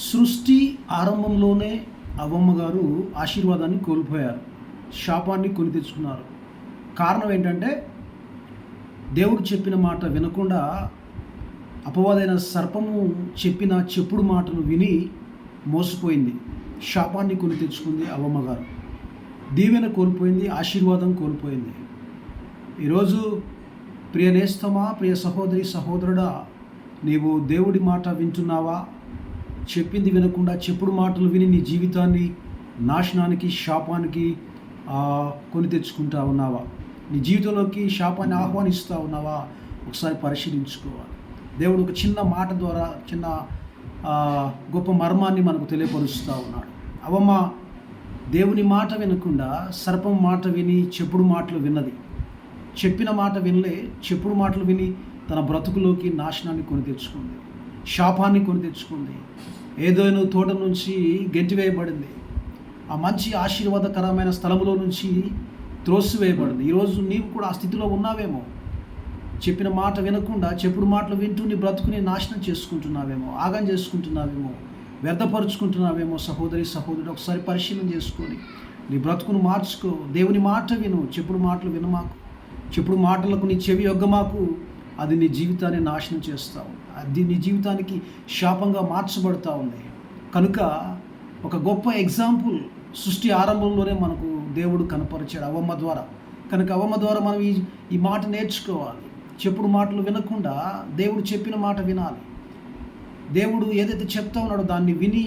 సృష్టి ఆరంభంలోనే అవ్వమ్మ గారు ఆశీర్వాదాన్ని కోల్పోయారు, శాపాన్ని కొని తెచ్చుకున్నారు. కారణం ఏంటంటే దేవుడు చెప్పిన మాట వినకుండా అపవాదైన సర్పము చెప్పిన చెప్పుడు మాటలు విని మోసపోయింది. శాపాన్ని కొని తెచ్చుకుంది అవ్వమ్మ గారు. దీవెన కోల్పోయింది, ఆశీర్వాదం కోల్పోయింది. ఈరోజు ప్రియ నేస్తమా, ప్రియ సహోదరి సహోదరుడా, నీవు దేవుడి మాట వింటున్నావా? చెప్పింది వినకుండా చెప్పుడు మాటలు విని నీ జీవితాన్ని నాశనానికి, శాపానికి కొని తెచ్చుకుంటా ఉన్నావా? నీ జీవితంలోకి శాపాన్ని ఆహ్వానిస్తూ ఉన్నావా? ఒకసారి పరిశీలించుకోవాలి. దేవుడు ఒక చిన్న మాట ద్వారా గొప్ప మర్మాన్ని మనకు తెలియపరుస్తూ ఉన్నాడు. అవ్వమ్మ దేవుని మాట వినకుండా సర్పం మాట విని చెప్పుడు మాటలు విన్నది. చెప్పిన మాట వినలే, చెప్పుడు మాటలు విని తన బ్రతుకులోకి నాశనాన్ని కొని తెచ్చుకుంది, శాపాన్ని కొని తెచ్చుకుంది. ఏదైనా తోట నుంచి గెంటివేయబడింది. ఆ మంచి ఆశీర్వాదకరమైన స్థలంలో నుంచి త్రోసివేయబడింది. ఈరోజు నీవు కూడా ఆ స్థితిలో ఉన్నావేమో. చెప్పిన మాట వినకుండా చెప్పుడు మాటలు వింటూ నీ బ్రతుకుని నాశనం చేసుకుంటున్నావేమో, ఆగం చేసుకుంటున్నావేమో, వ్యర్థపరుచుకుంటున్నావేమో. సహోదరి సహోదరుడు, ఒకసారి పరిశీలన చేసుకొని నీ బ్రతుకును మార్చుకో. దేవుని మాట విను, చెప్పుడు మాటలు వినమాకు. చెప్పుడు మాటలకు నీ చెవి యొగ్గమాకు. అది నీ జీవితాన్ని నాశనం చేస్తావు, అది నీ జీవితానికి శాపంగా మార్చబడుతూ ఉంది. కనుక ఒక గొప్ప ఎగ్జాంపుల్ సృష్టి ఆరంభంలోనే మనకు దేవుడు కనపరిచాడు అవ్వమ్మ ద్వారా. కనుక అవ్వమ్మ ద్వారా మనం ఈ మాట నేర్చుకోవాలి. చెప్పుడు మాటలు వినకుండా దేవుడు చెప్పిన మాట వినాలి. దేవుడు ఏదైతే చెప్తా ఉన్నాడో దాన్ని విని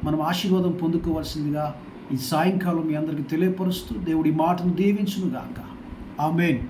మనం ఆశీర్వాదం పొందుకోవాల్సిందిగా ఈ సాయంకాలం మీ అందరికీ తెలియపరుస్తూ దేవుడి మాటను దీవించునుగాక. ఆమేన్.